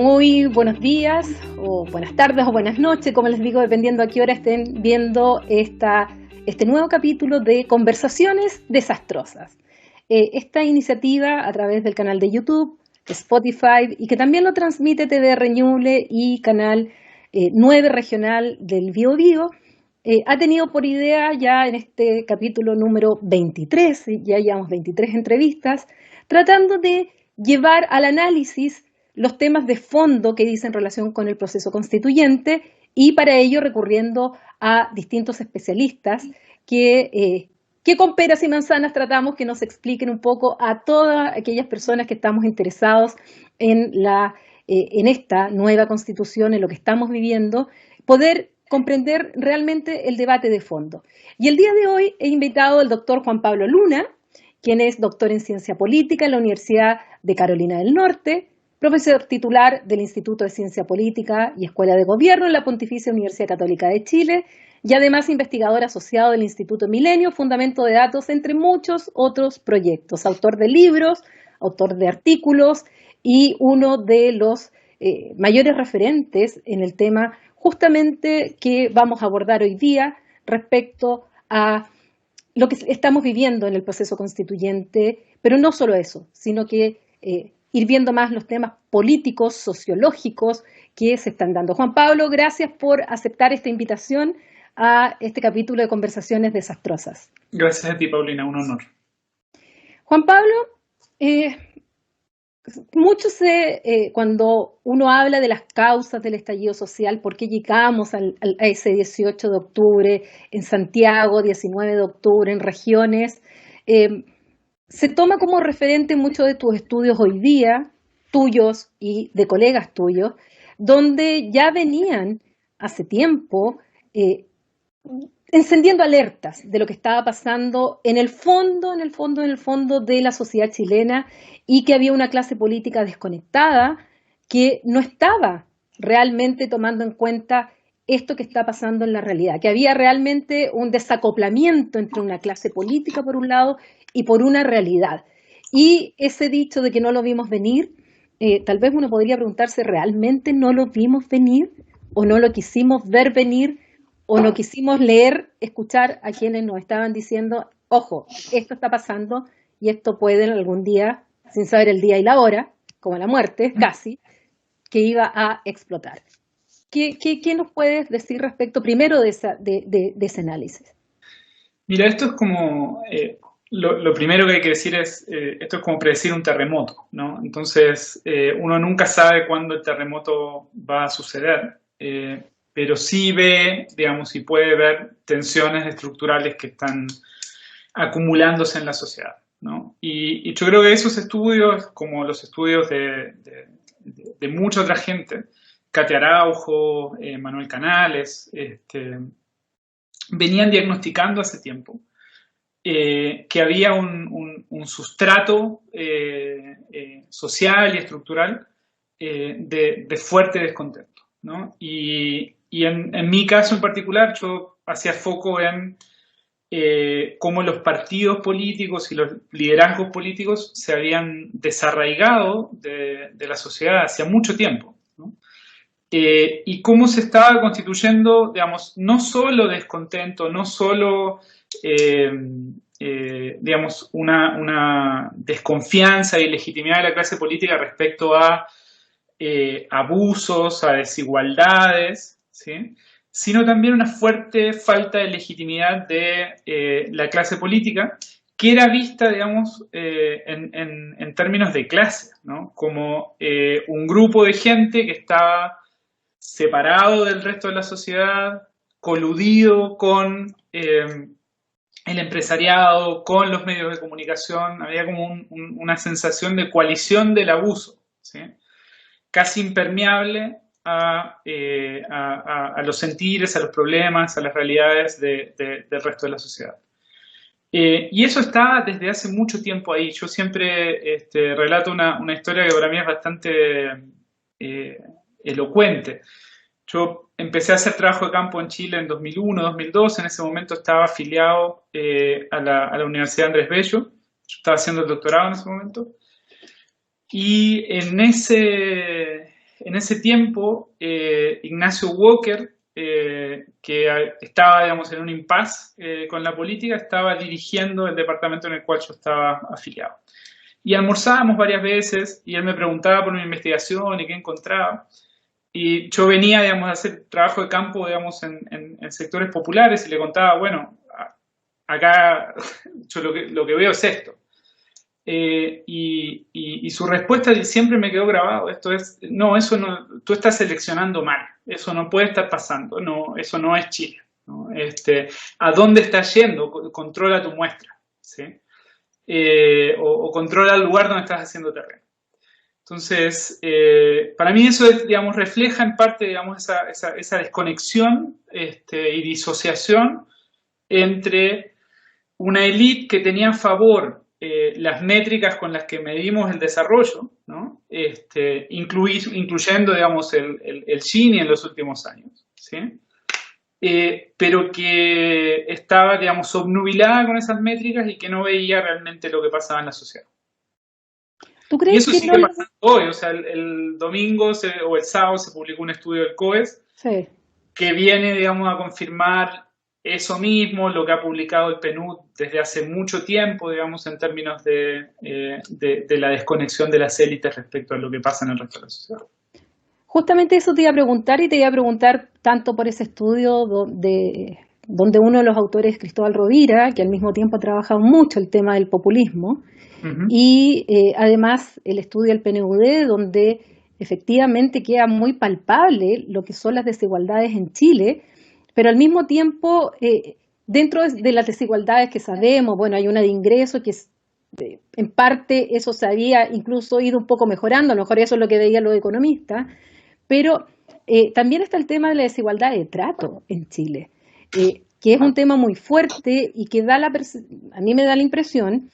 Muy buenos días, o buenas tardes, o buenas noches, como les digo, dependiendo a qué hora estén viendo este nuevo capítulo de Conversaciones Desastrosas. Esta iniciativa a través del canal de YouTube, Spotify, y que también lo transmite TDR Ñuble y canal 9 regional del Biobío, ha tenido por idea ya en este capítulo número 23, ya llevamos 23 entrevistas, tratando de llevar al análisis los temas de fondo que dicen en relación con el proceso constituyente y para ello recurriendo a distintos especialistas que con peras y manzanas tratamos que nos expliquen un poco a todas aquellas personas que estamos interesados en esta nueva constitución, en lo que estamos viviendo, poder comprender realmente el debate de fondo. Y el día de hoy he invitado al doctor Juan Pablo Luna, quien es doctor en Ciencia Política en la Universidad de Carolina del Norte, profesor titular del Instituto de Ciencia Política y Escuela de Gobierno en la Pontificia Universidad Católica de Chile y además investigador asociado del Instituto Milenio, Fundamento de Datos, entre muchos otros proyectos. Autor de libros, autor de artículos y uno de los mayores referentes en el tema justamente que vamos a abordar hoy día respecto a lo que estamos viviendo en el proceso constituyente, pero no solo eso, sino que ir viendo más los temas políticos, sociológicos que se están dando. Juan Pablo, gracias por aceptar esta invitación a este capítulo de Conversaciones Desastrosas. Gracias a ti, Paulina, un honor. Juan Pablo, cuando uno habla de las causas del estallido social, por qué llegamos a ese 18 de octubre en Santiago, 19 de octubre en regiones, se toma como referente muchos de tus estudios hoy día, tuyos y de colegas tuyos, donde ya venían hace tiempo encendiendo alertas de lo que estaba pasando en el fondo de la sociedad chilena y que había una clase política desconectada que no estaba realmente tomando en cuenta esto que está pasando en la realidad, que había realmente un desacoplamiento entre una clase política por un lado y por una realidad. Y ese dicho de que no lo vimos venir, tal vez uno podría preguntarse, ¿realmente no lo vimos venir? ¿O no lo quisimos ver venir? ¿O no quisimos leer, escuchar a quienes nos estaban diciendo, ojo, esto está pasando y esto puede algún día, sin saber el día y la hora, como la muerte, casi, que iba a explotar? ¿Qué nos puedes decir respecto primero de ese análisis? Mira, esto es como, lo primero que hay que decir es, esto es como predecir un terremoto, ¿no? Entonces, uno nunca sabe cuándo el terremoto va a suceder, pero sí ve, digamos, y puede ver tensiones estructurales que están acumulándose en la sociedad, ¿no? Y yo creo que esos estudios, como los estudios de mucha otra gente, Katia Araujo, Manuel Canales, venían diagnosticando hace tiempo que había un sustrato social y estructural de fuerte descontento, ¿no? Y en mi caso en particular, yo hacía foco en cómo los partidos políticos y los liderazgos políticos se habían desarraigado de la sociedad hacía mucho tiempo, ¿no? Y cómo se estaba constituyendo, digamos, no solo descontento, no solo, digamos, una desconfianza y legitimidad de la clase política respecto a abusos, a desigualdades, ¿sí? Sino también una fuerte falta de legitimidad de la clase política, que era vista, digamos, en términos de clase, ¿no? Como un grupo de gente que estaba separado del resto de la sociedad, coludido con el empresariado, con los medios de comunicación, había como una sensación de coalición del abuso, ¿sí? Casi impermeable a los sentires, a los problemas, a las realidades del resto de la sociedad. Y eso está desde hace mucho tiempo ahí. Yo siempre relato una historia que para mí es bastante elocuente. Yo empecé a hacer trabajo de campo en Chile en 2001, 2002. En ese momento estaba afiliado a la Universidad Andrés Bello. Yo estaba haciendo el doctorado en ese momento. Y en en ese tiempo, Ignacio Walker, que estaba, digamos, en un impasse con la política, estaba dirigiendo el departamento en el cual yo estaba afiliado. Y almorzábamos varias veces y él me preguntaba por mi investigación y qué encontraba. Y yo venía, digamos, a hacer trabajo de campo, digamos, en sectores populares y le contaba, bueno, acá yo lo que veo es esto. Y su respuesta siempre me quedó grabado. Esto es, no, eso no, tú estás seleccionando mal, eso no puede estar pasando, no, eso no es Chile, ¿no? ¿A dónde estás yendo? Controla tu muestra, ¿sí? O controla el lugar donde estás haciendo terreno. Entonces, para mí eso es, digamos, refleja en parte, digamos, esa desconexión y disociación entre una élite que tenía a favor las métricas con las que medimos el desarrollo, ¿no? Incluyendo, digamos, el Gini en los últimos años, ¿sí? Pero que estaba, digamos, obnubilada con esas métricas y que no veía realmente lo que pasaba en la sociedad. ¿Tú Y crees eso que sigue pasando hoy, o sea, el domingo o el sábado se publicó un estudio del COES Sí. que viene, digamos, a confirmar eso mismo, lo que ha publicado el PNUD desde hace mucho tiempo, digamos, en términos de la desconexión de las élites respecto a lo que pasa en el resto de la sociedad? Justamente eso te iba a preguntar, y te iba a preguntar tanto por ese estudio donde uno de los autores es Cristóbal Rovira, que al mismo tiempo ha trabajado mucho el tema del populismo, y además el estudio del PNUD, donde efectivamente queda muy palpable lo que son las desigualdades en Chile, pero al mismo tiempo, dentro de las desigualdades que sabemos, bueno, hay una de ingresos que en parte eso se había incluso ido un poco mejorando, a lo mejor eso es lo que veían los economistas, pero también está el tema de la desigualdad de trato en Chile, que es un tema muy fuerte y que a mí me da la impresión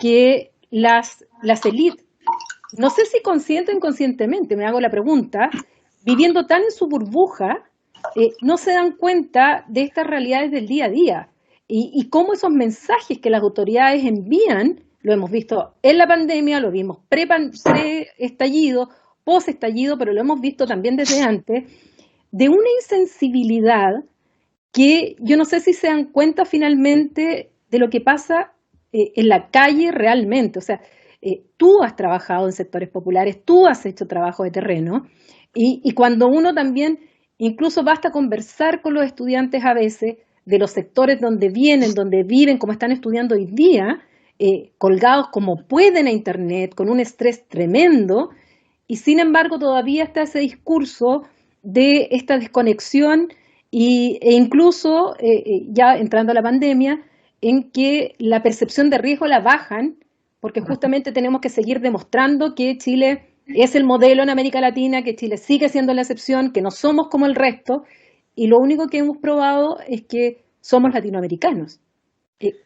que las élites, no sé si consciente o inconscientemente, me hago la pregunta, viviendo tan en su burbuja, no se dan cuenta de estas realidades del día a día y cómo esos mensajes que las autoridades envían, lo hemos visto en la pandemia, lo vimos pre-estallido, post-estallido, pero lo hemos visto también desde antes, de una insensibilidad que yo no sé si se dan cuenta finalmente de lo que pasa en la calle realmente. O sea, tú has trabajado en sectores populares, tú has hecho trabajo de terreno, y cuando uno también, incluso basta conversar con los estudiantes a veces de los sectores donde vienen, donde viven, como están estudiando hoy día, colgados como pueden a internet, con un estrés tremendo, y sin embargo todavía está ese discurso de esta desconexión e incluso ya entrando a la pandemia, en que la percepción de riesgo la bajan, porque justamente tenemos que seguir demostrando que Chile es el modelo en América Latina, que Chile sigue siendo la excepción, que no somos como el resto, y lo único que hemos probado es que somos latinoamericanos.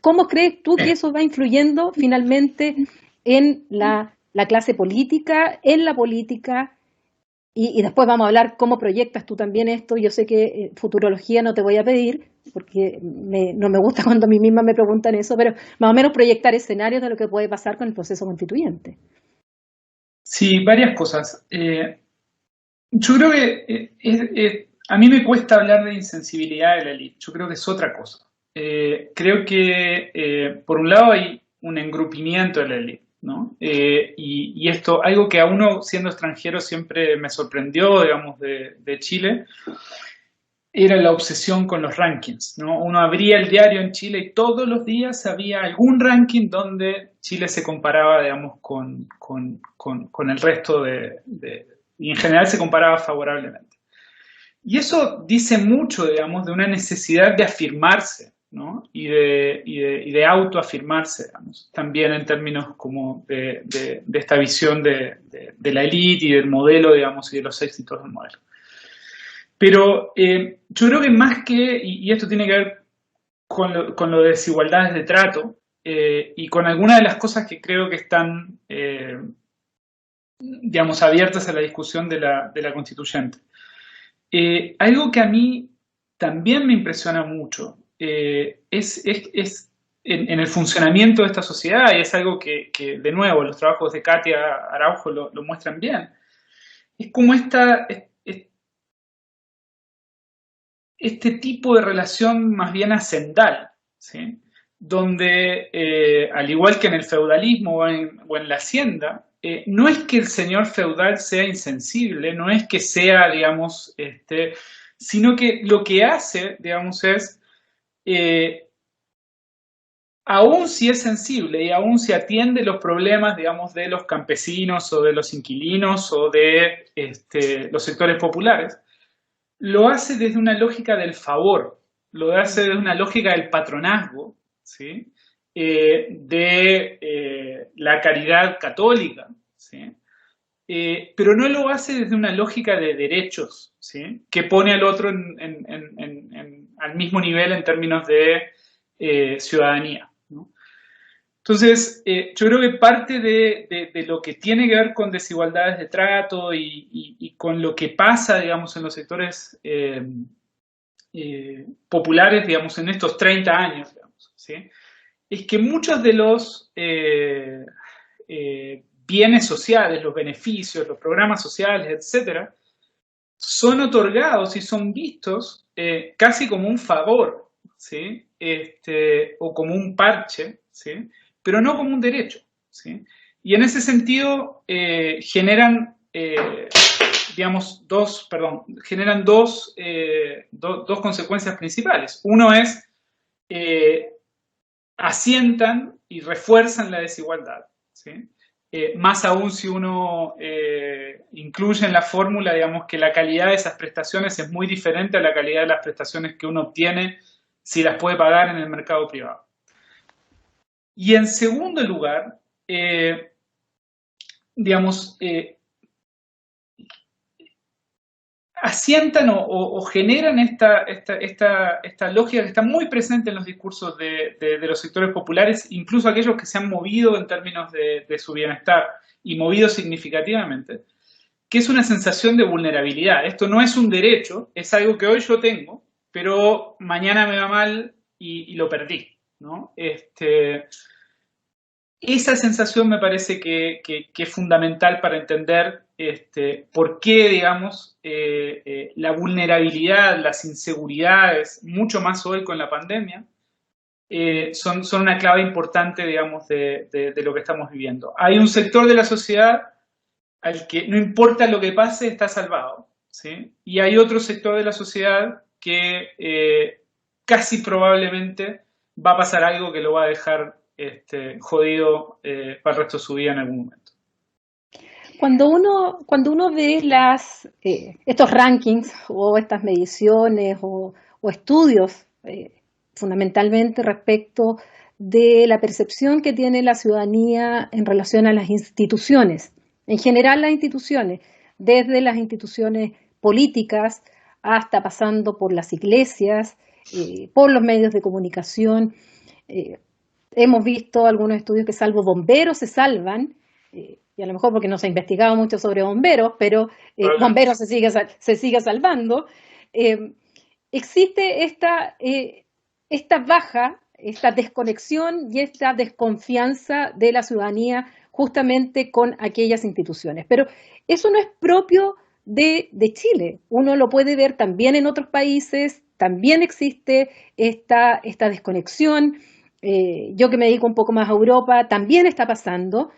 ¿Cómo crees tú que eso va influyendo finalmente en la clase política, en la política? Y después vamos a hablar cómo proyectas tú también esto. Yo sé que futurología no te voy a pedir, porque no me gusta cuando a mí misma me preguntan eso, pero más o menos proyectar escenarios de lo que puede pasar con el proceso constituyente. Sí, varias cosas. Yo creo que a mí me cuesta hablar de insensibilidad de la élite. Yo creo que es otra cosa. Creo que, por un lado, hay un engrupimiento de la élite, ¿no? Y esto, algo que a uno, siendo extranjero, siempre me sorprendió, digamos, de Chile, era la obsesión con los rankings, ¿no? Uno abría el diario en Chile y todos los días había algún ranking donde Chile se comparaba, digamos, con el resto y en general se comparaba favorablemente. Y eso dice mucho, digamos, de una necesidad de afirmarse, ¿no? Y de autoafirmarse, digamos, también en términos como de esta visión de la élite y del modelo, digamos, y de los éxitos del modelo. Pero yo creo que más que, y esto tiene que ver con lo de desigualdades de trato, y con algunas de las cosas que creo que están, digamos, abiertas a la discusión de la constituyente. Algo que a mí también me impresiona mucho es en el funcionamiento de esta sociedad, y es algo que de nuevo, los trabajos de Katia Araujo lo muestran bien, es como este tipo de relación más bien hacendal, ¿sí? Donde, al igual que en el feudalismo o en la hacienda, no es que el señor feudal sea insensible, no es que sea, digamos, sino que lo que hace, digamos, es, aún si es sensible y aún si atiende los problemas, digamos, de los campesinos o de los inquilinos o de los sectores populares, lo hace desde una lógica del favor, lo hace desde una lógica del patronazgo, ¿sí? De la caridad católica, ¿sí? Pero no lo hace desde una lógica de derechos, ¿sí? Que pone al otro al mismo nivel en términos de ciudadanía, ¿no? Entonces, yo creo que parte de lo que tiene que ver con desigualdades de trato y con lo que pasa, digamos, en los sectores populares, digamos, en estos 30 años, digamos, ¿sí? Es que muchos de los bienes sociales, los beneficios, los programas sociales, etcétera, son otorgados y son vistos casi como un favor, ¿sí? O como un parche, ¿sí? Pero no como un derecho, ¿sí? Y en ese sentido generan, digamos, generan dos consecuencias principales. Uno es, asientan y refuerzan la desigualdad, ¿sí? Más aún si uno incluye en la fórmula, digamos, que la calidad de esas prestaciones es muy diferente a la calidad de las prestaciones que uno obtiene si las puede pagar en el mercado privado. Y en segundo lugar, digamos, asientan o generan esta lógica que está muy presente en los discursos de los sectores populares, incluso aquellos que se han movido en términos de su bienestar y movido significativamente, que es una sensación de vulnerabilidad. Esto no es un derecho, es algo que hoy yo tengo, pero mañana me va mal y lo perdí, ¿no? Esa sensación me parece que es fundamental para entender por qué, digamos, la vulnerabilidad, las inseguridades, mucho más hoy con la pandemia, son una clave importante, digamos, de lo que estamos viviendo. Hay un sector de la sociedad al que no importa lo que pase, está salvado, ¿sí? Y hay otro sector de la sociedad que casi probablemente va a pasar algo que lo va a dejar jodido para el resto de su vida en algún momento. Cuando uno ve estos rankings o estas mediciones o estudios, fundamentalmente respecto de la percepción que tiene la ciudadanía en relación a las instituciones, en general las instituciones, desde las instituciones políticas hasta pasando por las iglesias, por los medios de comunicación. Hemos visto algunos estudios que salvo bomberos se salvan, y a lo mejor porque no se ha investigado mucho sobre bomberos, pero bomberos se sigue salvando. Existe esta baja, esta desconexión y esta desconfianza de la ciudadanía justamente con aquellas instituciones. Pero eso no es propio de Chile. Uno lo puede ver también en otros países, también existe esta desconexión. Yo que me dedico un poco más a Europa, también está pasando.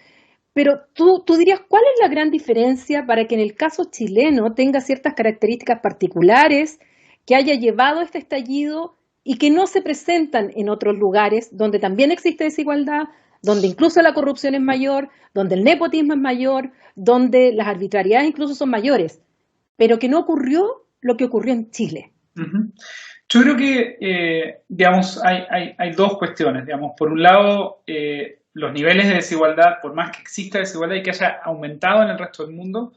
Pero tú dirías, ¿cuál es la gran diferencia para que en el caso chileno tenga ciertas características particulares que haya llevado este estallido y que no se presentan en otros lugares donde también existe desigualdad, donde incluso la corrupción es mayor, donde el nepotismo es mayor, donde las arbitrariedades incluso son mayores, pero que no ocurrió lo que ocurrió en Chile? Uh-huh. Yo creo que, digamos, hay dos cuestiones. Digamos, por un lado, los niveles de desigualdad, por más que exista desigualdad y que haya aumentado en el resto del mundo,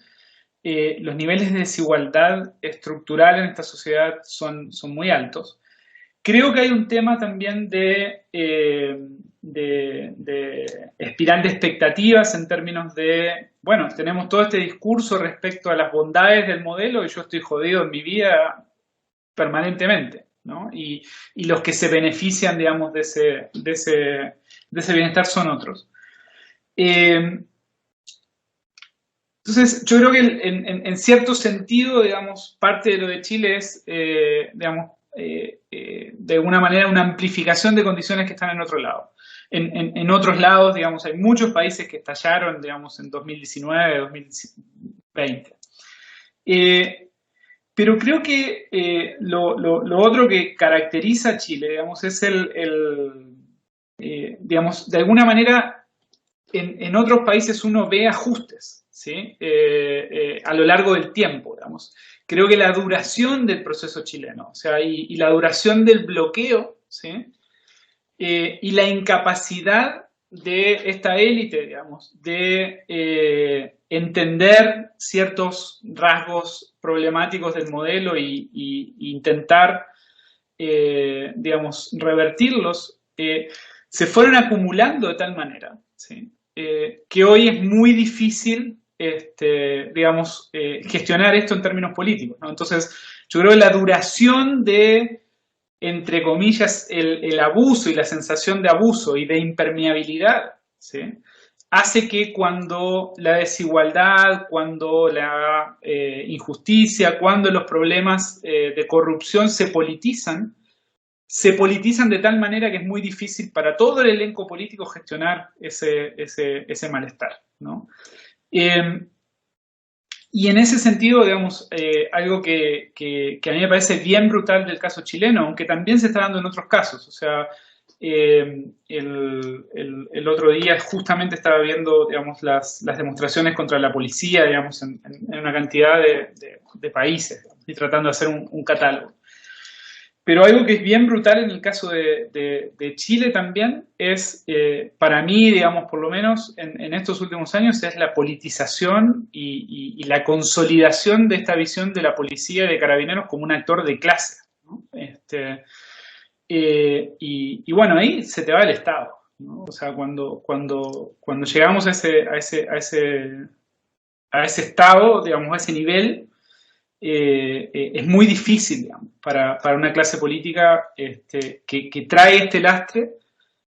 los niveles de desigualdad estructural en esta sociedad son muy altos. Creo que hay un tema también de espiral de expectativas en términos de, bueno, tenemos todo este discurso respecto a las bondades del modelo y yo estoy jodido en mi vida permanentemente, ¿no? Y los que se benefician, digamos, de ese bienestar son otros. Entonces, yo creo que en cierto sentido, digamos, parte de lo de Chile es, digamos, de alguna manera una amplificación de condiciones que están en otro lado. En otros lados, digamos, hay muchos países que estallaron, digamos, en 2019, 2020. Pero creo que lo otro que caracteriza a Chile, digamos, es digamos, de alguna manera, en otros países uno ve ajustes, ¿sí? A lo largo del tiempo, digamos. Creo que la duración del proceso chileno, o sea, y la duración del bloqueo, ¿sí? Y la incapacidad de esta élite, digamos, de entender ciertos rasgos problemáticos del modelo y intentar, digamos, revertirlos, se fueron acumulando de tal manera, ¿sí? Que hoy es muy difícil, digamos, gestionar esto en términos políticos, ¿no? Entonces, yo creo que la duración de, entre comillas, el abuso y la sensación de abuso y de impermeabilidad, ¿sí? Hace que cuando la desigualdad, cuando la injusticia, cuando los problemas de corrupción se politizan de tal manera que es muy difícil para todo el elenco político gestionar ese malestar, ¿no? Y en ese sentido, digamos, algo que a mí me parece bien brutal del caso chileno, aunque también se está dando en otros casos. O sea, el otro día justamente estaba viendo, digamos, las demostraciones contra la policía, digamos, en una cantidad de países, digamos, y tratando de hacer un catálogo. Pero algo que es bien brutal en el caso de Chile también es, para mí, digamos, por lo menos en estos últimos años, es la politización y la consolidación de esta visión de la policía y de carabineros como un actor de clase, ¿no? Y bueno, ahí se te va el Estado, ¿no? O sea, cuando llegamos a ese estado, digamos, a ese nivel, es muy difícil, digamos, para una clase política que trae este lastre,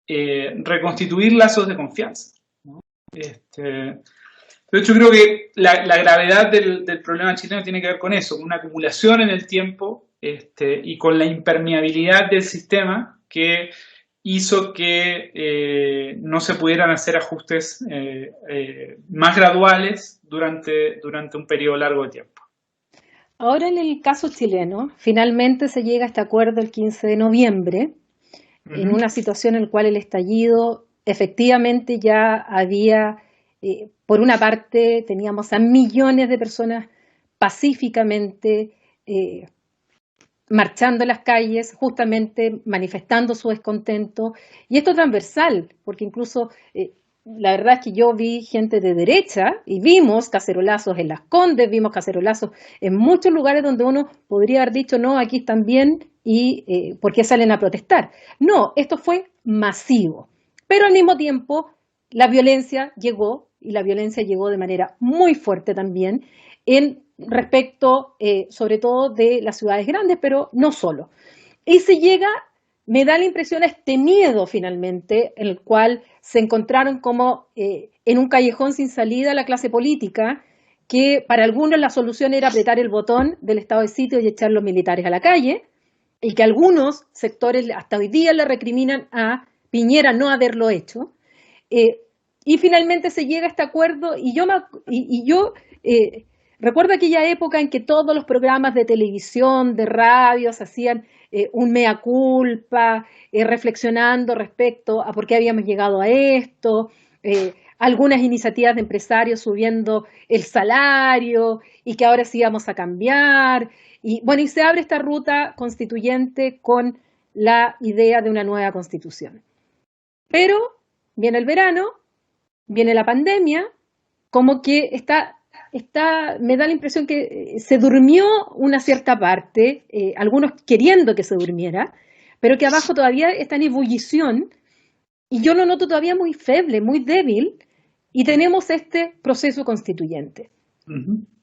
reconstituir lazos de confianza, ¿no? Entonces yo creo que la gravedad del problema chileno tiene que ver con eso, con una acumulación en el tiempo y con la impermeabilidad del sistema que hizo que no se pudieran hacer ajustes más graduales durante un periodo largo de tiempo. Ahora en el caso chileno, finalmente se llega a este acuerdo el 15 de noviembre, en una situación en la cual el estallido efectivamente ya había, por una parte, teníamos a millones de personas pacíficamente marchando en las calles, justamente manifestando su descontento, y esto transversal, porque incluso la verdad es que yo vi gente de derecha y vimos cacerolazos en Las Condes, vimos cacerolazos en muchos lugares donde uno podría haber dicho, no, aquí están bien y ¿por qué salen a protestar? No, esto fue masivo, pero al mismo tiempo la violencia llegó y la violencia llegó de manera muy fuerte también en respecto sobre todo de las ciudades grandes, pero no solo. Y se llega, me da la impresión, a este miedo finalmente, en el cual se encontraron como en un callejón sin salida la clase política, que para algunos la solución era apretar el botón del estado de sitio y echar los militares a la calle, y que algunos sectores hasta hoy día le recriminan a Piñera no haberlo hecho. Y finalmente se llega a este acuerdo y yo recuerdo aquella época en que todos los programas de televisión, de radio, se hacían un mea culpa, reflexionando respecto a por qué habíamos llegado a esto, algunas iniciativas de empresarios subiendo el salario y que ahora sí íbamos a cambiar. Y bueno, y se abre esta ruta constituyente con la idea de una nueva constitución. Pero viene el verano, viene la pandemia, como que me da la impresión que se durmió una cierta parte, algunos queriendo que se durmiera, pero que abajo todavía está en ebullición y yo lo noto todavía muy feble, muy débil, y tenemos este proceso constituyente.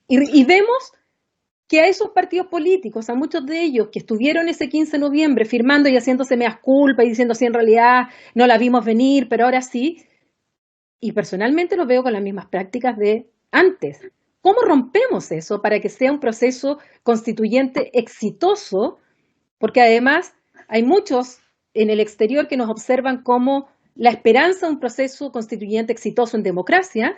Y vemos que a esos partidos políticos, a muchos de ellos que estuvieron ese 15 de noviembre firmando y haciéndose meas culpas y diciendo si en realidad no la vimos venir, pero ahora sí, y personalmente los veo con las mismas prácticas de antes. ¿Cómo rompemos eso para que sea un proceso constituyente exitoso? Porque además hay muchos en el exterior que nos observan como la esperanza de un proceso constituyente exitoso en democracia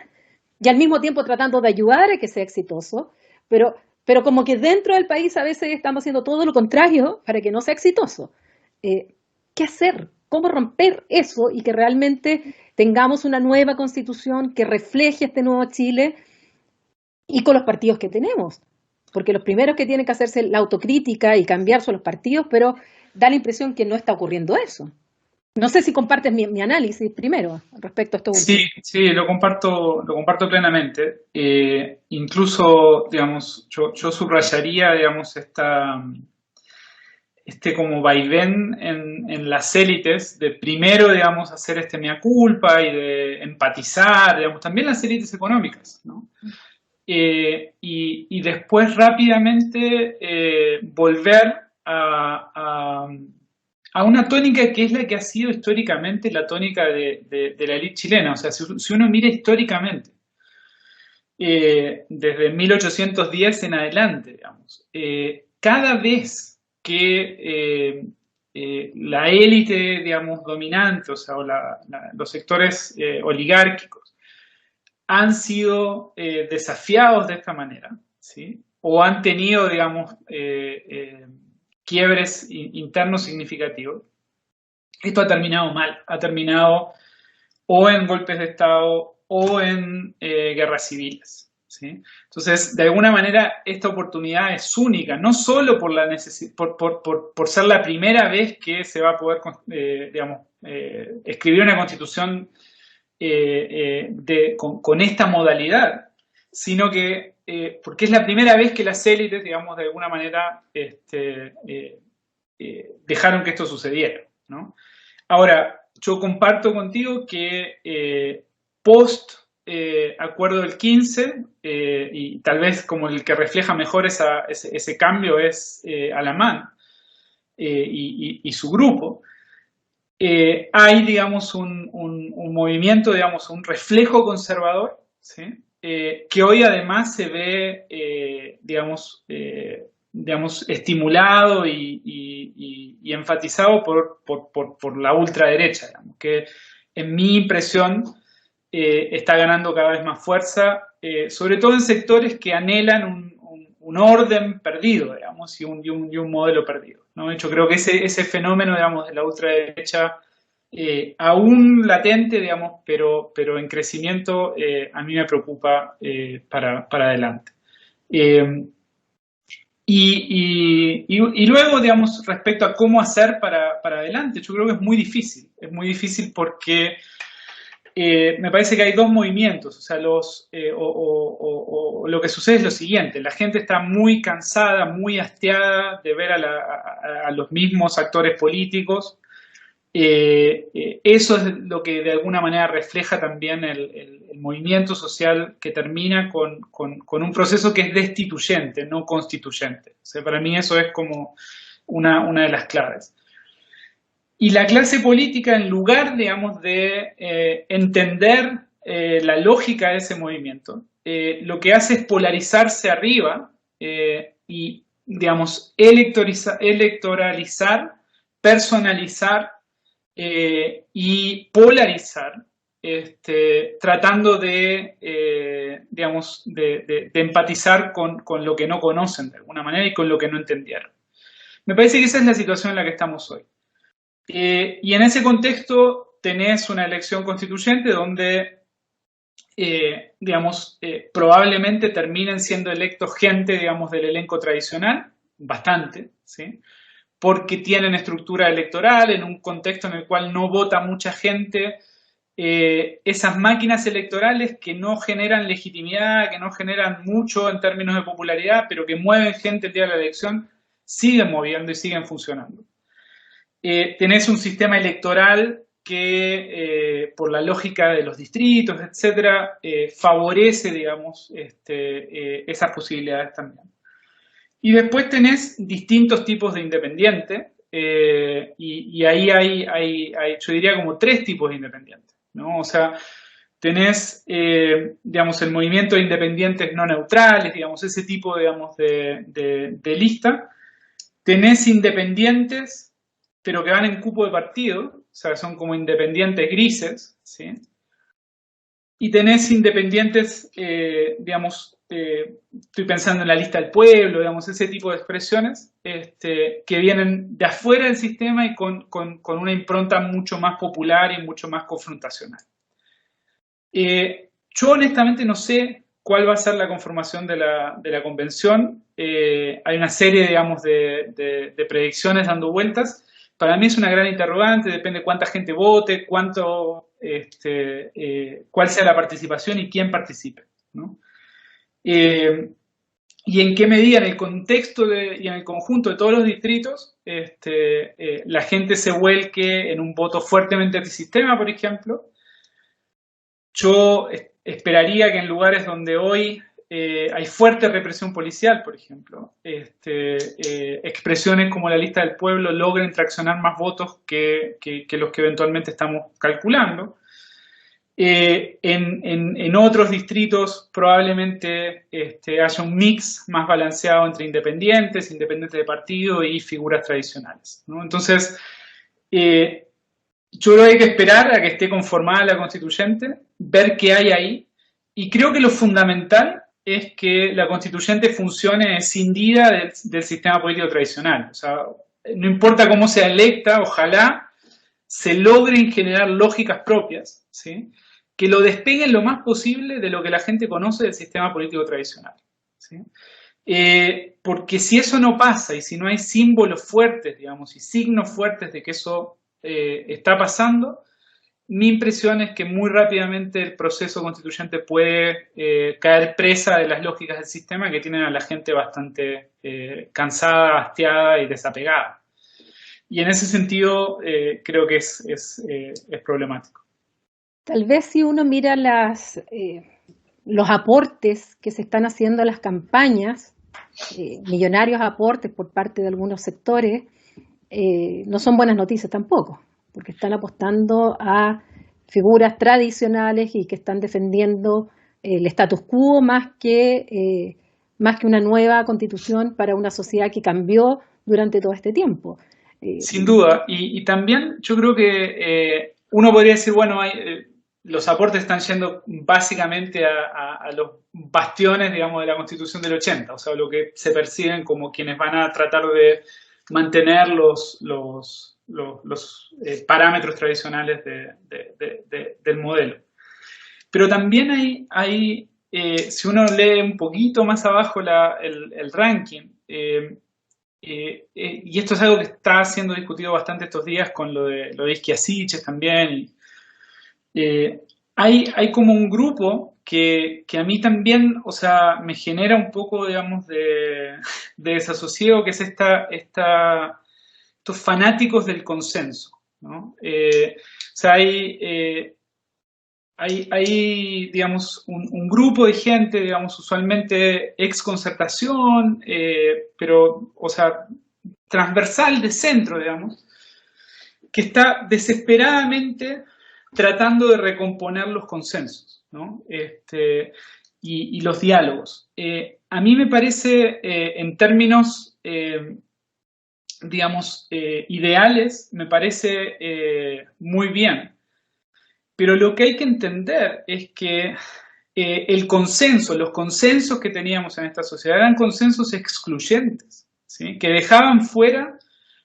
y al mismo tiempo tratando de ayudar a que sea exitoso, pero como que dentro del país a veces estamos haciendo todo lo contrario para que no sea exitoso. ¿Qué hacer? ¿Cómo romper eso y que realmente tengamos una nueva constitución que refleje este nuevo Chile y con los partidos que tenemos? Porque los primeros que tienen que hacerse la autocrítica y cambiar son los partidos, pero da la impresión que no está ocurriendo eso. No sé si compartes mi análisis primero respecto a esto último. Sí, sí, lo comparto plenamente. Incluso, digamos, yo subrayaría, digamos, este como vaivén en las élites de primero, digamos, hacer este mea culpa y de empatizar, digamos, también las élites económicas, ¿no? Y después rápidamente volver a una tónica que es la que ha sido históricamente la tónica de la élite chilena. O sea, si uno mira históricamente, desde 1810 en adelante, digamos, cada vez que la élite, digamos, dominante, o sea, los sectores oligárquicos, han sido desafiados de esta manera, ¿sí? O han tenido, digamos, quiebres internos significativos. Esto ha terminado mal, ha terminado o en golpes de Estado o en guerras civiles, ¿sí? Entonces, de alguna manera, esta oportunidad es única, no solo por por ser la primera vez que se va a poder, digamos, escribir una constitución con esta modalidad, sino que porque es la primera vez que las élites, digamos, de alguna manera dejaron que esto sucediera, ¿no? Ahora, yo comparto contigo que post acuerdo del 15, y tal vez como el que refleja mejor ese cambio es Alamán y su grupo, hay, digamos, un movimiento, digamos, un reflejo conservador, ¿sí? Que hoy además se ve, digamos, estimulado y enfatizado por la ultraderecha, digamos, que en mi impresión está ganando cada vez más fuerza, sobre todo en sectores que anhelan un orden perdido, digamos, y un modelo perdido, ¿no? De hecho, creo que ese fenómeno, digamos, de la ultraderecha, aún latente, digamos, pero en crecimiento, a mí me preocupa para adelante. Y luego, digamos, respecto a cómo hacer para adelante, yo creo que es muy difícil porque me parece que hay dos movimientos, o sea, lo que sucede es lo siguiente: la gente está muy cansada, muy hastiada de ver a los mismos actores políticos. Eso es lo que de alguna manera refleja también el movimiento social que termina con un proceso que es destituyente, no constituyente. O sea, para mí eso es como una de las claves. Y la clase política, en lugar, digamos, de entender la lógica de ese movimiento, lo que hace es polarizarse arriba y, digamos, electoralizar, personalizar y polarizar, tratando de, digamos, de empatizar con lo que no conocen de alguna manera y con lo que no entendieron. Me parece que esa es la situación en la que estamos hoy. Y en ese contexto tenés una elección constituyente donde, digamos, probablemente terminen siendo electos gente, digamos, del elenco tradicional, bastante, ¿sí? Porque tienen estructura electoral en un contexto en el cual no vota mucha gente. Esas máquinas electorales que no generan legitimidad, que no generan mucho en términos de popularidad, pero que mueven gente el día de la elección, siguen moviendo y siguen funcionando. Tenés un sistema electoral que, por la lógica de los distritos, etcétera, favorece, digamos, esas posibilidades también. Y después tenés distintos tipos de independientes, y ahí hay, yo diría, como tres tipos de independientes, ¿no? O sea, tenés, digamos, el movimiento de independientes no neutrales, digamos, ese tipo, digamos, de lista. Tenés independientes, pero que van en cupo de partido, o sea, son como independientes grises, ¿sí? Y tenés independientes, digamos, estoy pensando en la lista del pueblo, digamos, ese tipo de expresiones que vienen de afuera del sistema y con una impronta mucho más popular y mucho más confrontacional. Yo honestamente no sé cuál va a ser la conformación de la convención. Hay una serie, digamos, de predicciones dando vueltas. Para mí es una gran interrogante, depende cuánta gente vote, cuál sea la participación y quién participe, ¿no? Y en qué medida en el contexto y en el conjunto de todos los distritos la gente se vuelque en un voto fuertemente antisistema, por ejemplo. Yo esperaría que en lugares donde hoy hay fuerte represión policial, por ejemplo, expresiones como la lista del pueblo logren traccionar más votos que los que eventualmente estamos calculando. En otros distritos probablemente haya un mix más balanceado entre independientes de partido y figuras tradicionales, ¿no? Entonces, yo creo que hay que esperar a que esté conformada la constituyente, ver qué hay ahí, y creo que lo fundamental es que la constituyente funcione escindida del sistema político tradicional. O sea, no importa cómo sea electa, ojalá se logren generar lógicas propias, ¿sí?, que lo despeguen lo más posible de lo que la gente conoce del sistema político tradicional, ¿sí? Porque si eso no pasa y si no hay símbolos fuertes, digamos, y signos fuertes de que eso está pasando, mi impresión es que muy rápidamente el proceso constituyente puede caer presa de las lógicas del sistema que tienen a la gente bastante cansada, hastiada y desapegada. Y en ese sentido creo que es problemático. Tal vez si uno mira los aportes que se están haciendo a las campañas, millonarios aportes por parte de algunos sectores, no son buenas noticias tampoco, porque están apostando a figuras tradicionales y que están defendiendo el status quo más que una nueva constitución para una sociedad que cambió durante todo este tiempo. Sin duda, y también yo creo que uno podría decir, bueno, los aportes están yendo básicamente a los bastiones, digamos, de la Constitución del 80, o sea, lo que se perciben como quienes van a tratar de mantener los parámetros tradicionales del modelo. Pero también hay si uno lee un poquito más abajo el ranking, y esto es algo que está siendo discutido bastante estos días con lo de Isquiasiches también, hay como un grupo que a mí también, o sea, me genera un poco, digamos, de desasosiego, que es estos fanáticos del consenso, ¿no? O sea, hay digamos, un grupo de gente, digamos, usualmente ex Concertación, pero, o sea, transversal de centro, digamos, que está desesperadamente tratando de recomponer los consensos, ¿no? Y los diálogos. A mí me parece, en términos, digamos, ideales, me parece muy bien. Pero lo que hay que entender es que los consensos que teníamos en esta sociedad eran consensos excluyentes, ¿sí?, que dejaban fuera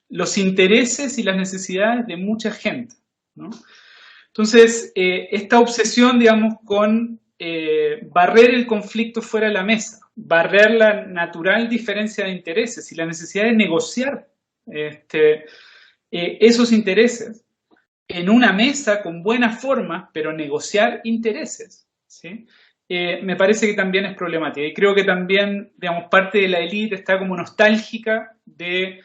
los intereses y las necesidades de mucha gente, ¿no? Entonces, esta obsesión, digamos, con barrer el conflicto fuera de la mesa, barrer la natural diferencia de intereses y la necesidad de negociar esos intereses en una mesa con buenas formas, pero negociar intereses, ¿sí?, me parece que también es problemática. Y creo que también, digamos, parte de la élite está como nostálgica de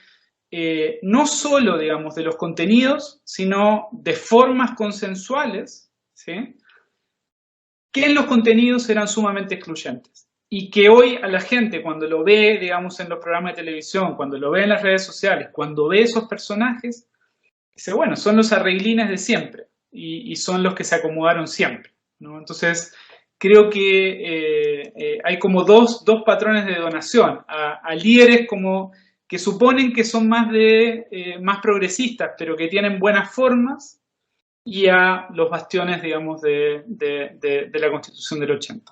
no solo, digamos, de los contenidos, sino de formas consensuales, ¿sí?, que en los contenidos eran sumamente excluyentes. Y que hoy a la gente, cuando lo ve, digamos, en los programas de televisión, cuando lo ve en las redes sociales, cuando ve esos personajes, dice, bueno, son los arreglines de siempre y son los que se acomodaron siempre, ¿no? Entonces, creo que hay como dos patrones de donación, a líderes como que suponen que son más progresistas, pero que tienen buenas formas, y a los bastiones, digamos, de la Constitución del 80.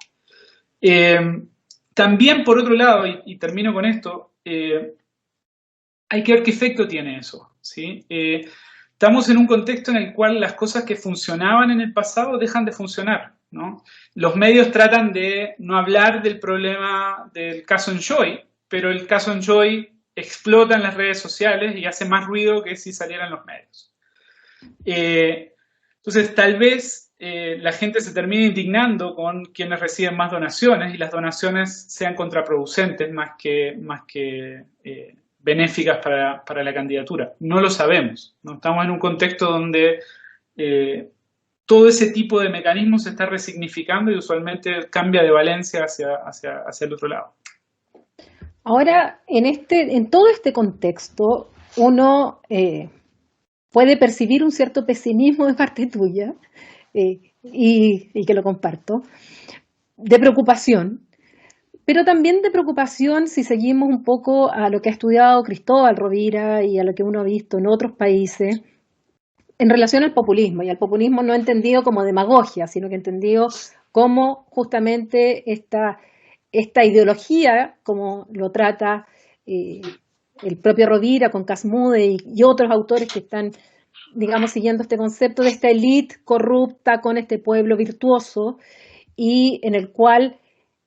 También, por otro lado, y termino con esto, hay que ver qué efecto tiene eso, ¿sí? Estamos en un contexto en el cual las cosas que funcionaban en el pasado dejan de funcionar, ¿no? Los medios tratan de no hablar del problema del caso Enjoy, pero el caso Enjoy explota en las redes sociales y hace más ruido que si salieran los medios. Entonces, tal vez la gente se termine indignando con quienes reciben más donaciones y las donaciones sean contraproducentes más que benéficas para la candidatura. No lo sabemos, ¿no? Estamos en un contexto donde todo ese tipo de mecanismos se está resignificando y usualmente cambia de valencia hacia el otro lado. Ahora, en todo este contexto, uno puede percibir un cierto pesimismo de parte tuya, y que lo comparto, de preocupación, pero también de preocupación si seguimos un poco a lo que ha estudiado Cristóbal Rovira y a lo que uno ha visto en otros países en relación al populismo, y al populismo no entendido como demagogia, sino que entendido como justamente esta ideología, como lo trata el propio Rovira con Casmude y otros autores que están, digamos, siguiendo este concepto de esta élite corrupta con este pueblo virtuoso, y en el cual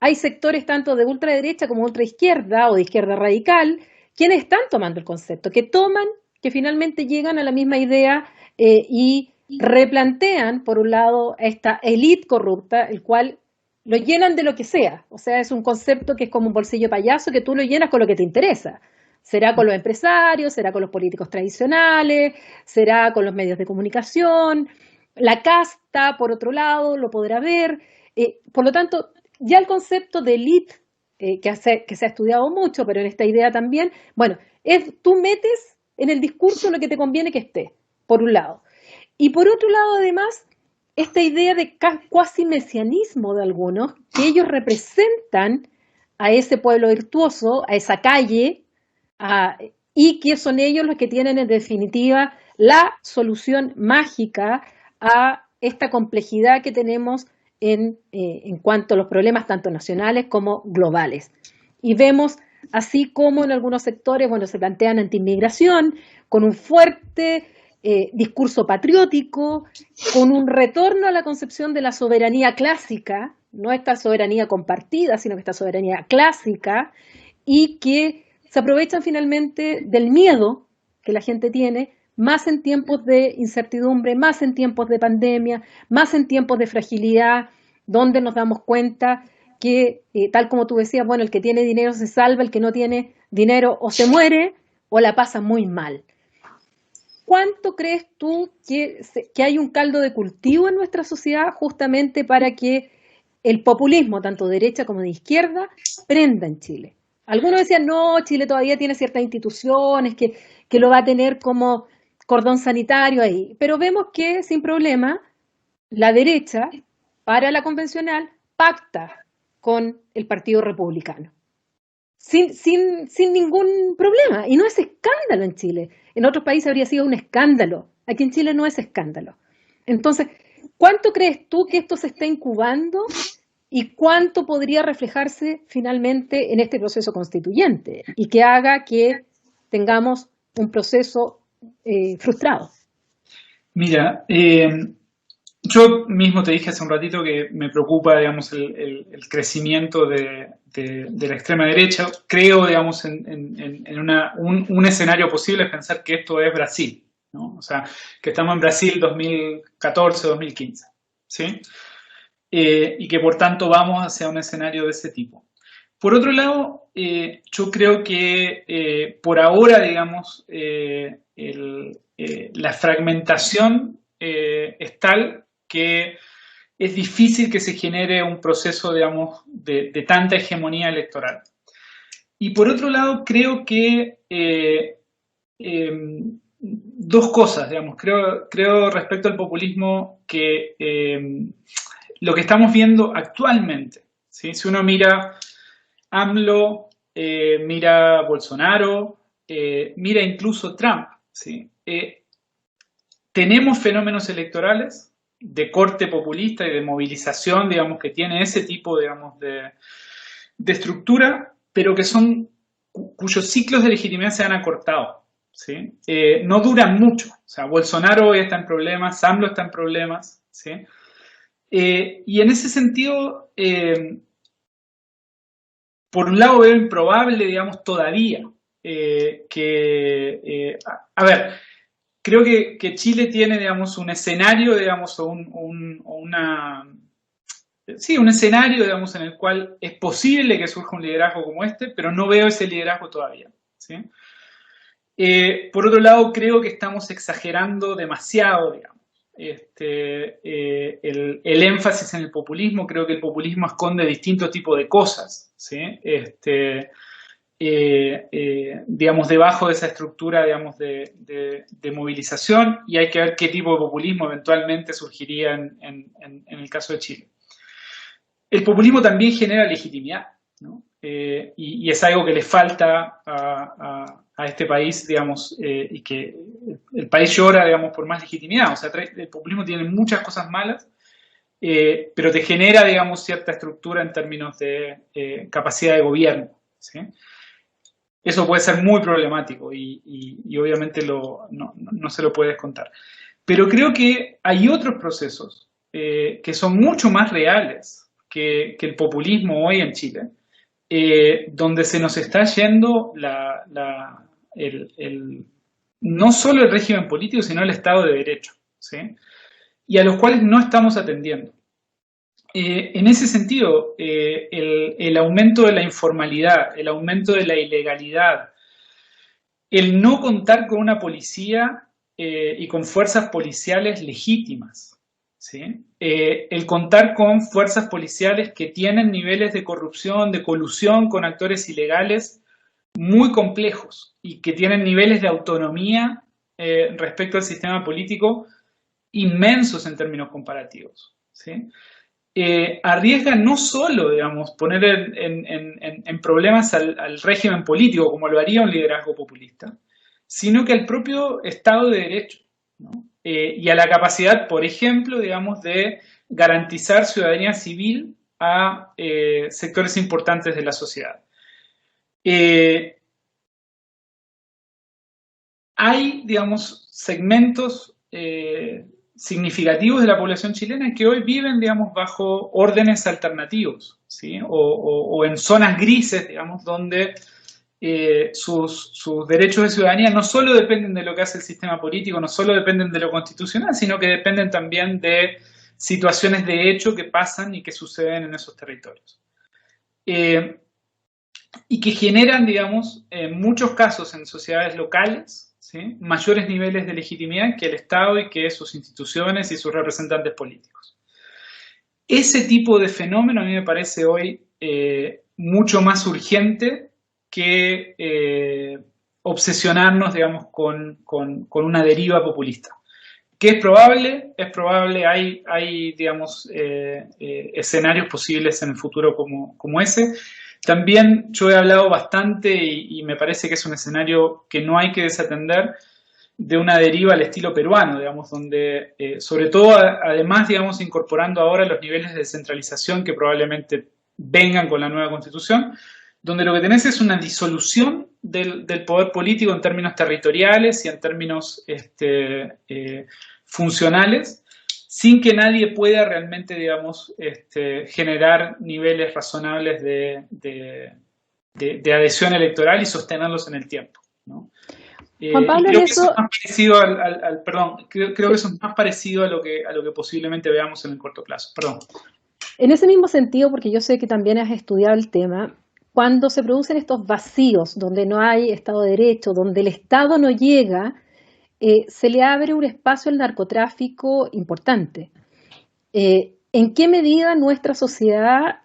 hay sectores tanto de ultraderecha como ultraizquierda o de izquierda radical quienes están tomando el concepto, que finalmente llegan a la misma idea y replantean, por un lado, esta élite corrupta, el cual lo llenan de lo que sea. O sea, es un concepto que es como un bolsillo payaso que tú lo llenas con lo que te interesa. Será con los empresarios, será con los políticos tradicionales, será con los medios de comunicación. La casta, por otro lado, lo podrá ver. Por lo tanto, ya el concepto de élite, que se ha estudiado mucho, pero en esta idea también, bueno, tú metes en el discurso lo que te conviene que esté, por un lado. Y por otro lado, además, esta idea de cuasi mesianismo de algunos, que ellos representan a ese pueblo virtuoso, a esa calle, y que son ellos los que tienen en definitiva la solución mágica a esta complejidad que tenemos en cuanto a los problemas tanto nacionales como globales. Y vemos así como en algunos sectores, bueno, se plantean antiinmigración, con un fuerte discurso patriótico, con un retorno a la concepción de la soberanía clásica, no esta soberanía compartida, sino que esta soberanía clásica, y que se aprovechan finalmente del miedo que la gente tiene, más en tiempos de incertidumbre, más en tiempos de pandemia, más en tiempos de fragilidad, donde nos damos cuenta que, tal como tú decías, bueno, el que tiene dinero se salva, el que no tiene dinero o se muere o la pasa muy mal. ¿Cuánto crees tú que hay un caldo de cultivo en nuestra sociedad justamente para que el populismo, tanto de derecha como de izquierda, prenda en Chile? Algunos decían, no, Chile todavía tiene ciertas instituciones que lo va a tener como cordón sanitario ahí, pero vemos que sin problema la derecha, para la convencional, pacta con el Partido Republicano. Sin ningún problema. Y no es escándalo en Chile. En otros países habría sido un escándalo. Aquí en Chile no es escándalo. Entonces, ¿cuánto crees tú que esto se está incubando y cuánto podría reflejarse finalmente en este proceso constituyente y que haga que tengamos un proceso frustrado? Mira, yo mismo te dije hace un ratito que me preocupa, digamos, el crecimiento de la extrema derecha. Creo, digamos, en un escenario posible es pensar que esto es Brasil, ¿no? O sea, que estamos en Brasil 2014-2015, ¿sí? Y que por tanto vamos hacia un escenario de ese tipo. Por otro lado, yo creo que por ahora, digamos, la fragmentación es tal que es difícil que se genere un proceso, digamos, de tanta hegemonía electoral. Y por otro lado, creo que dos cosas, digamos, creo respecto al populismo que lo que estamos viendo actualmente, ¿sí? Si uno mira AMLO, mira Bolsonaro, mira incluso Trump, ¿sí? Tenemos fenómenos electorales de corte populista y de movilización, digamos, que tiene ese tipo, digamos, de estructura, pero que son cuyos ciclos de legitimidad se han acortado, ¿sí? No duran mucho. O sea, Bolsonaro hoy está en problemas, AMLO está en problemas, ¿sí? Y en ese sentido, por un lado veo improbable, digamos, todavía a ver, creo que Chile tiene, digamos, un escenario, digamos, sí, un escenario, digamos, en el cual es posible que surja un liderazgo como este, pero no veo ese liderazgo todavía, ¿sí? Por otro lado, creo que estamos exagerando demasiado, digamos, el énfasis en el populismo. Creo que el populismo esconde distintos tipos de cosas, ¿sí? Digamos, debajo de esa estructura, digamos, de movilización, y hay que ver qué tipo de populismo eventualmente surgiría en el caso de Chile. El populismo también genera legitimidad, ¿no? Y es algo que le falta a este país, digamos, y que el país llora, digamos, por más legitimidad. O sea, el populismo tiene muchas cosas malas, pero te genera, digamos, cierta estructura en términos de capacidad de gobierno, ¿sí? Eso puede ser muy problemático y obviamente no se lo puede descontar. Pero creo que hay otros procesos que son mucho más reales que el populismo hoy en Chile, donde se nos está yendo no solo el régimen político, sino el Estado de Derecho, ¿sí? Y a los cuales no estamos atendiendo. En ese sentido, el aumento de la informalidad, el aumento de la ilegalidad, el no contar con una policía y con fuerzas policiales legítimas, ¿sí? El contar con fuerzas policiales que tienen niveles de corrupción, de colusión con actores ilegales muy complejos y que tienen niveles de autonomía respecto al sistema político inmensos en términos comparativos, ¿sí? Arriesga no solo, digamos, poner en problemas al régimen político, como lo haría un liderazgo populista, sino que al propio Estado de Derecho, ¿no? Y a la capacidad, por ejemplo, digamos, de garantizar ciudadanía civil a sectores importantes de la sociedad. Hay, digamos, segmentos significativos de la población chilena que hoy viven, digamos, bajo órdenes alternativos, ¿sí? O en zonas grises, digamos, donde sus derechos de ciudadanía no solo dependen de lo que hace el sistema político, no solo dependen de lo constitucional, sino que dependen también de situaciones de hecho que pasan y que suceden en esos territorios. Y que generan, digamos, en muchos casos en sociedades locales, ¿sí?, mayores niveles de legitimidad que el Estado y que sus instituciones y sus representantes políticos. Ese tipo de fenómeno a mí me parece hoy mucho más urgente que obsesionarnos, digamos, con una deriva populista. ¿Qué es probable? Es probable, hay digamos, escenarios posibles en el futuro como ese. También yo he hablado bastante y me parece que es un escenario que no hay que desatender, de una deriva al estilo peruano, digamos, donde sobre todo además, digamos, incorporando ahora los niveles de descentralización que probablemente vengan con la nueva constitución, donde lo que tenés es una disolución del poder político en términos territoriales y en términos funcionales, sin que nadie pueda realmente, digamos, generar niveles razonables de adhesión electoral y sostenerlos en el tiempo, ¿no? Juan Pablo, creo que eso es más parecido creo que eso es más parecido a lo que posiblemente veamos en el corto plazo. Perdón. En ese mismo sentido, porque yo sé que también has estudiado el tema, cuando se producen estos vacíos donde no hay Estado de Derecho, donde el Estado no llega, se le abre un espacio al narcotráfico importante. ¿En qué medida nuestra sociedad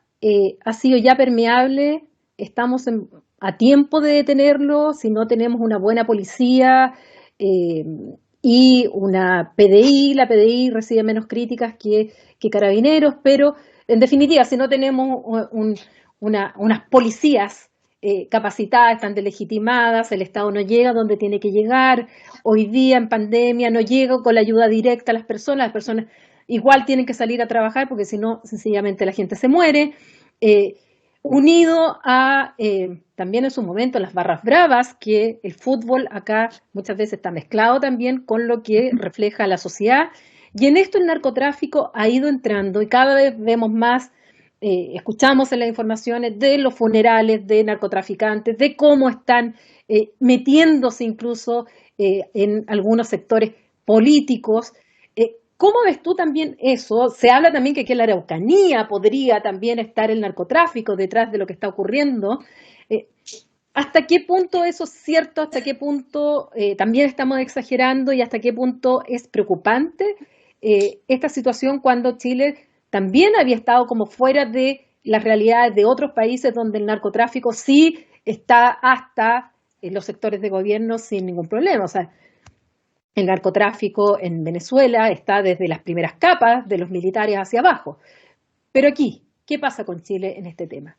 ha sido ya permeable? ¿Estamos a tiempo de detenerlo si no tenemos una buena policía y una PDI. La PDI recibe menos críticas que Carabineros, pero en definitiva, si no tenemos unas policías capacitadas, están delegitimadas, el Estado no llega donde tiene que llegar, hoy día en pandemia no llega con la ayuda directa a las personas igual tienen que salir a trabajar porque si no, sencillamente la gente se muere. Unido a también en su momento las barras bravas, que el fútbol acá muchas veces está mezclado también con lo que refleja la sociedad. Y en esto el narcotráfico ha ido entrando y cada vez vemos más, escuchamos en las informaciones de los funerales de narcotraficantes, de cómo están metiéndose incluso en algunos sectores políticos. ¿Cómo ves tú también eso? Se habla también que aquí en la Araucanía podría también estar el narcotráfico detrás de lo que está ocurriendo. Eh, ¿Hasta qué punto eso es cierto? ¿Hasta qué punto también estamos exagerando? ¿Y hasta qué punto es preocupante esta situación cuando Chile también había estado como fuera de las realidades de otros países donde el narcotráfico sí está hasta en los sectores de gobierno sin ningún problema? O sea, el narcotráfico en Venezuela está desde las primeras capas de los militares hacia abajo. Pero aquí, ¿qué pasa con Chile en este tema?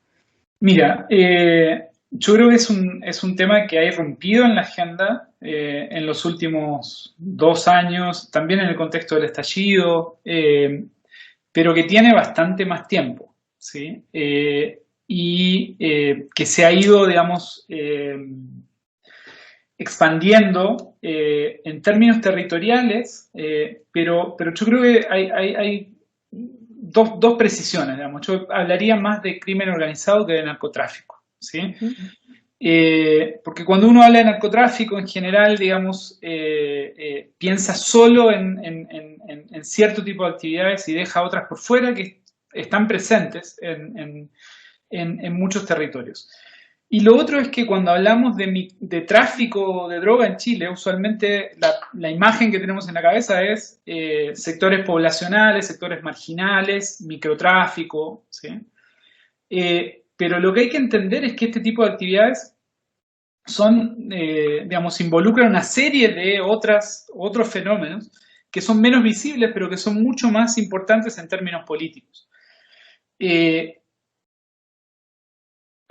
Mira, yo creo que es un tema que ha irrumpido en la agenda en los últimos 2 años, también en el contexto del estallido, pero que tiene bastante más tiempo, ¿sí? Que se ha ido, digamos, expandiendo en términos territoriales, pero yo creo que hay dos precisiones, digamos. Yo hablaría más de crimen organizado que de narcotráfico, ¿sí? Porque cuando uno habla de narcotráfico en general, digamos, piensa solo en cierto tipo de actividades y deja otras por fuera que están presentes en muchos territorios. Y lo otro es que cuando hablamos de tráfico de droga en Chile, usualmente la imagen que tenemos en la cabeza es sectores poblacionales, sectores marginales, microtráfico, ¿sí? Pero lo que hay que entender es que este tipo de actividades digamos, involucran una serie de otros fenómenos que son menos visibles, pero que son mucho más importantes en términos políticos.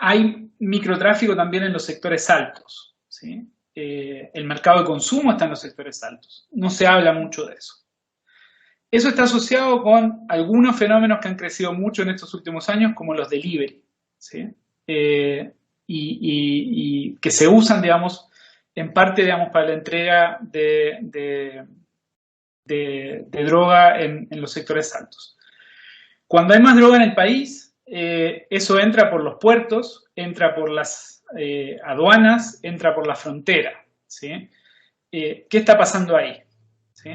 Hay microtráfico también en los sectores altos, ¿sí? El mercado de consumo está en los sectores altos. No se habla mucho de eso. Eso está asociado con algunos fenómenos que han crecido mucho en estos últimos años, como los delivery, ¿sí? Y que se usan, digamos, en parte, digamos, para la entrega de droga en los sectores altos. Cuando hay más droga en el país, eso entra por los puertos, entra por las aduanas, entra por la frontera, ¿sí? ¿Qué está pasando ahí? ¿Sí?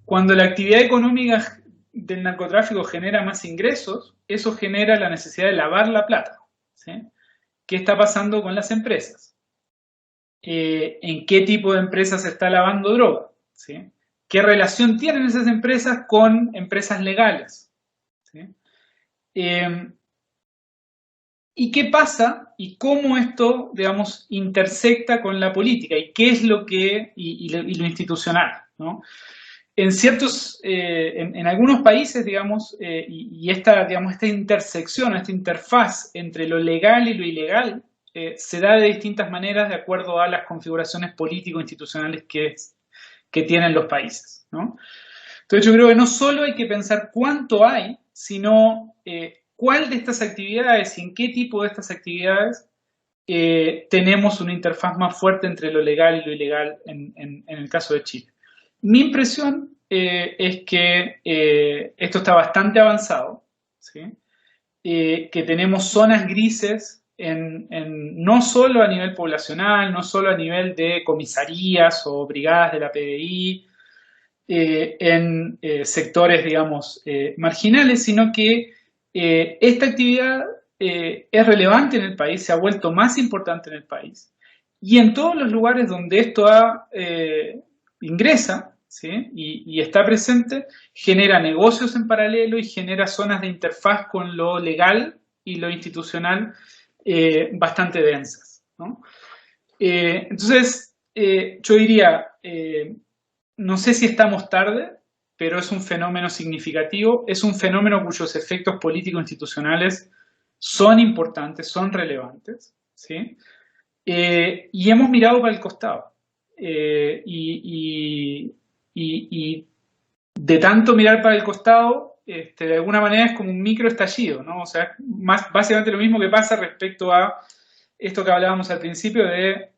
Cuando la actividad económica del narcotráfico genera más ingresos, eso genera la necesidad de lavar la plata, ¿sí? ¿Qué está pasando con las empresas? ¿En qué tipo de empresas se está lavando droga? ¿Sí? ¿Qué relación tienen esas empresas con empresas legales? ¿Sí? ¿Y qué pasa y cómo esto, digamos, intersecta con la política y qué es lo que, y lo institucional, ¿no? En ciertos, en algunos países, digamos, digamos, esta intersección, esta interfaz entre lo legal y lo ilegal se da de distintas maneras de acuerdo a las configuraciones político-institucionales que tienen los países, ¿no? Entonces yo creo que no solo hay que pensar cuánto hay, sino cuál de estas actividades y en qué tipo de estas actividades tenemos una interfaz más fuerte entre lo legal y lo ilegal en el caso de Chile. Mi impresión es que esto está bastante avanzado, ¿sí? Que tenemos zonas grises no solo a nivel poblacional, no solo a nivel de comisarías o brigadas de la PDI, en sectores, digamos, marginales, sino que esta actividad es relevante en el país, se ha vuelto más importante en el país. Y en todos los lugares donde esto ingresa, ¿sí? y está presente, genera negocios en paralelo y genera zonas de interfaz con lo legal y lo institucional bastante densas, ¿no? Entonces, yo diría, no sé si estamos tarde, pero es un fenómeno significativo, es un fenómeno cuyos efectos político-institucionales son importantes, son relevantes, ¿sí? Y hemos mirado para el costado. Y de tanto mirar para el costado, de alguna manera es como un microestallido, ¿no? O sea, básicamente lo mismo que pasa respecto a esto que hablábamos al principio de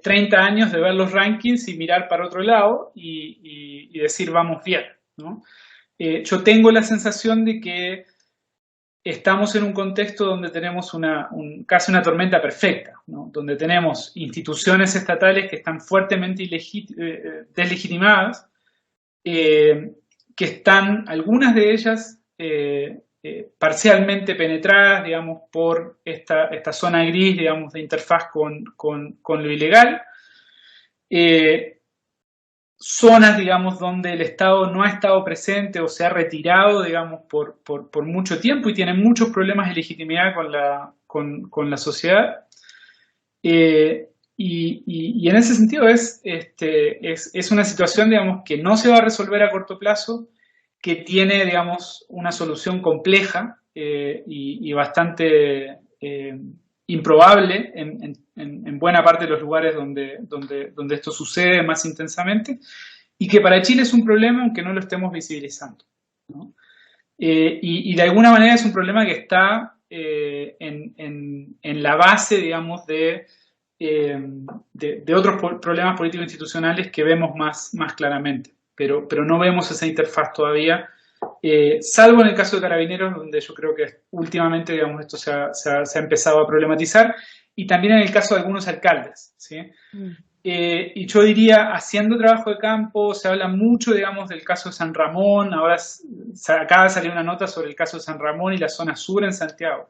30 años de ver los rankings y mirar para otro lado y decir vamos bien, ¿no? Yo tengo la sensación de que estamos en un contexto donde tenemos casi una tormenta perfecta, ¿no? Donde tenemos instituciones estatales que están fuertemente deslegitimadas, que están, algunas de ellas, parcialmente penetradas, digamos, por esta zona gris, digamos, de interfaz con lo ilegal. Zonas, digamos, donde el Estado no ha estado presente o se ha retirado, digamos, por mucho tiempo y tienen muchos problemas de legitimidad con la sociedad. Y en ese sentido es una situación, digamos, que no se va a resolver a corto plazo, que tiene, digamos, una solución compleja y bastante improbable en buena parte de los lugares donde esto sucede más intensamente, y que para Chile es un problema aunque no lo estemos visibilizando, ¿no? Y de alguna manera es un problema que está en la base, digamos, de otros problemas políticos institucionales que vemos más claramente, pero no vemos esa interfaz todavía, salvo en el caso de Carabineros, donde yo creo que últimamente, digamos, esto se ha empezado a problematizar, y también en el caso de algunos alcaldes, ¿sí? Y yo diría, haciendo trabajo de campo, se habla mucho, digamos, del caso de San Ramón. Ahora acaba de salir una nota sobre el caso de San Ramón y la zona sur en Santiago.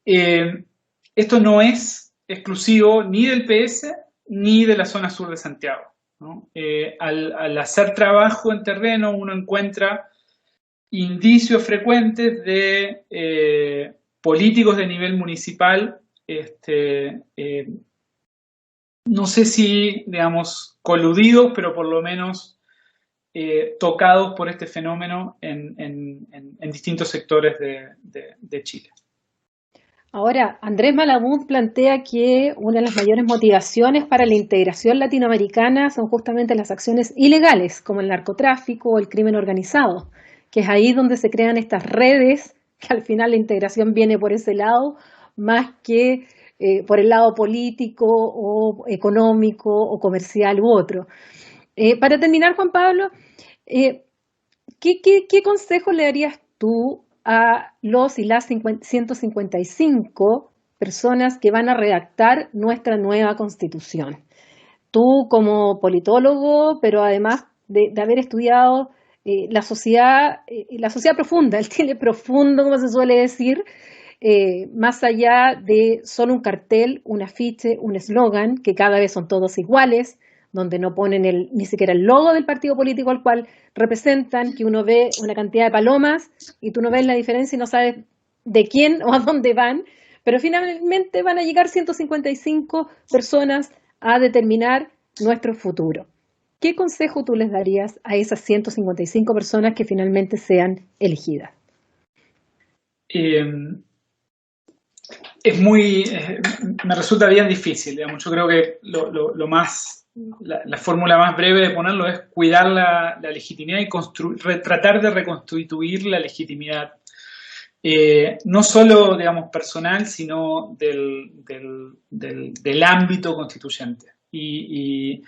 Esto no es exclusivo ni del PS ni de la zona sur de Santiago, ¿no? Al hacer trabajo en terreno, uno encuentra indicios frecuentes de políticos de nivel municipal, no sé si, digamos, coludidos, pero por lo menos tocados por este fenómeno en distintos sectores de Chile. Ahora, Andrés Malamud plantea que una de las mayores motivaciones para la integración latinoamericana son justamente las acciones ilegales, como el narcotráfico o el crimen organizado, que es ahí donde se crean estas redes, que al final la integración viene por ese lado, más que por el lado político o económico o comercial u otro. Para terminar, Juan Pablo, ¿qué consejo le darías tú a los y las 155 personas que van a redactar nuestra nueva Constitución? Tú como politólogo, pero además de haber estudiado la sociedad profunda, el Chile profundo, como se suele decir, más allá de solo un cartel, un afiche, un eslogan, que cada vez son todos iguales, donde no ponen ni siquiera el logo del partido político al cual representan, que uno ve una cantidad de palomas y tú no ves la diferencia y no sabes de quién o a dónde van, pero finalmente van a llegar 155 personas a determinar nuestro futuro. ¿Qué consejo tú les darías a esas 155 personas que finalmente sean elegidas? Me resulta bien difícil, digamos. Yo creo que la fórmula más breve de ponerlo es cuidar la legitimidad y tratar de reconstituir la legitimidad, no solo, digamos, personal, sino del ámbito constituyente, y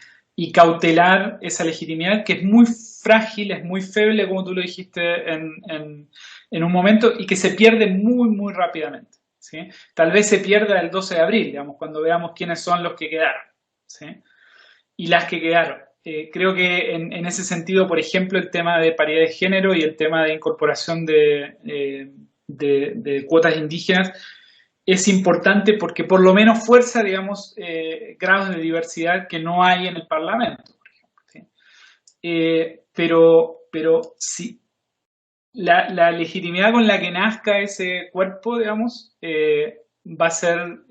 cautelar esa legitimidad que es muy frágil, es muy feble, como tú lo dijiste en un momento, y que se pierde muy, muy rápidamente, ¿sí? Tal vez se pierda el 12 de abril, digamos, cuando veamos quiénes son los que quedaron, ¿sí? Y las que quedaron. Creo que en ese sentido, por ejemplo, el tema de paridad de género y el tema de incorporación de cuotas indígenas es importante porque por lo menos fuerza, digamos, grados de diversidad que no hay en el Parlamento, por ejemplo, ¿sí? Pero sí, la legitimidad con la que nazca ese cuerpo, digamos, va a ser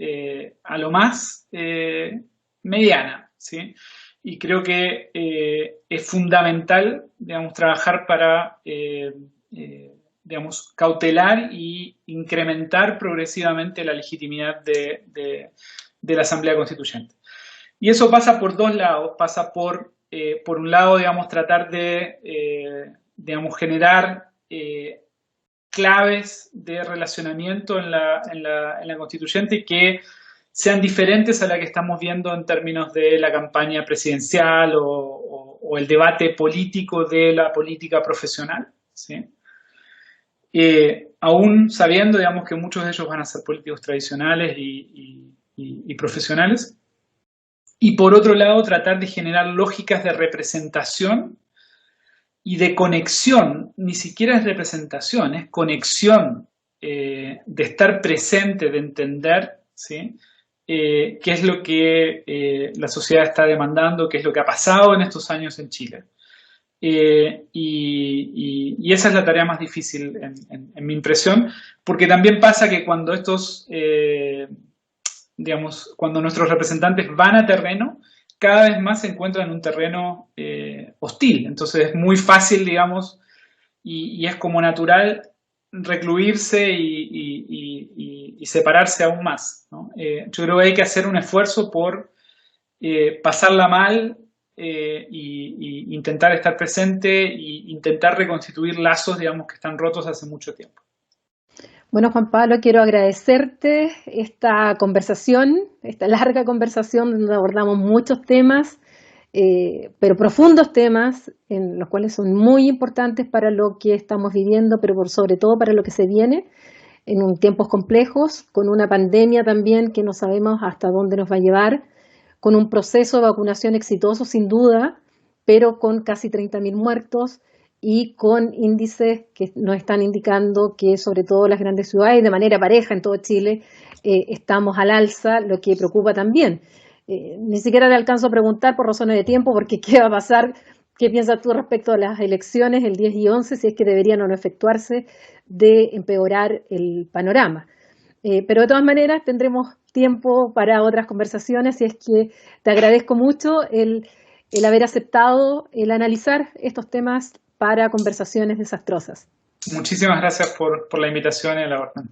a lo más mediana, ¿sí? y creo que es fundamental, digamos, trabajar para, digamos, cautelar y incrementar progresivamente la legitimidad de la Asamblea Constituyente. Y eso pasa por dos lados, pasa por un lado, digamos, tratar de, digamos, generar claves de relacionamiento en la Constituyente que sean diferentes a la que estamos viendo en términos de la campaña presidencial o el debate político de la política profesional, ¿sí? Aún sabiendo, digamos, que muchos de ellos van a ser políticos tradicionales y profesionales. Y por otro lado, tratar de generar lógicas de representación y de conexión, ni siquiera es representación, es conexión, de estar presente, de entender, ¿sí? Qué es lo que la sociedad está demandando, qué es lo que ha pasado en estos años en Chile. Y esa es la tarea más difícil en mi impresión, porque también pasa que cuando digamos, cuando nuestros representantes van a terreno, cada vez más se encuentran en un terreno hostil. Entonces es muy fácil, digamos, y es como natural recluirse y separarse aún más, ¿no? Yo creo que hay que hacer un esfuerzo por pasarla mal y intentar estar presente e intentar reconstituir lazos, digamos, que están rotos hace mucho tiempo. Bueno, Juan Pablo, quiero agradecerte esta conversación, esta larga conversación donde abordamos muchos temas, pero profundos temas, en los cuales son muy importantes para lo que estamos viviendo, pero sobre todo para lo que se viene en tiempos complejos, con una pandemia también que no sabemos hasta dónde nos va a llevar, con un proceso de vacunación exitoso sin duda, pero con casi 30.000 muertos, y con índices que nos están indicando que sobre todo las grandes ciudades, de manera pareja en todo Chile, estamos al alza, lo que preocupa también. Ni siquiera te alcanzo a preguntar por razones de tiempo, porque qué va a pasar, qué piensas tú respecto a las elecciones el 10 y 11, si es que deberían o no efectuarse, de empeorar el panorama. Pero de todas maneras tendremos tiempo para otras conversaciones, y es que te agradezco mucho el haber aceptado el analizar estos temas para Conversaciones Desastrosas. Muchísimas gracias por la invitación y la orden.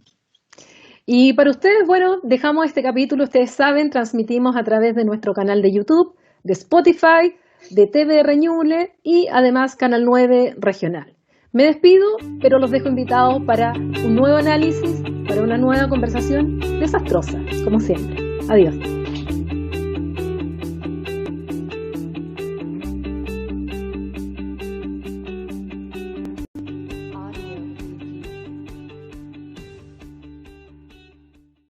Y para ustedes, bueno, dejamos este capítulo, ustedes saben, transmitimos a través de nuestro canal de YouTube, de Spotify, de TVR Ñuble y además Canal 9 Regional. Me despido, pero los dejo invitados para un nuevo análisis, para una nueva conversación desastrosa, como siempre. Adiós.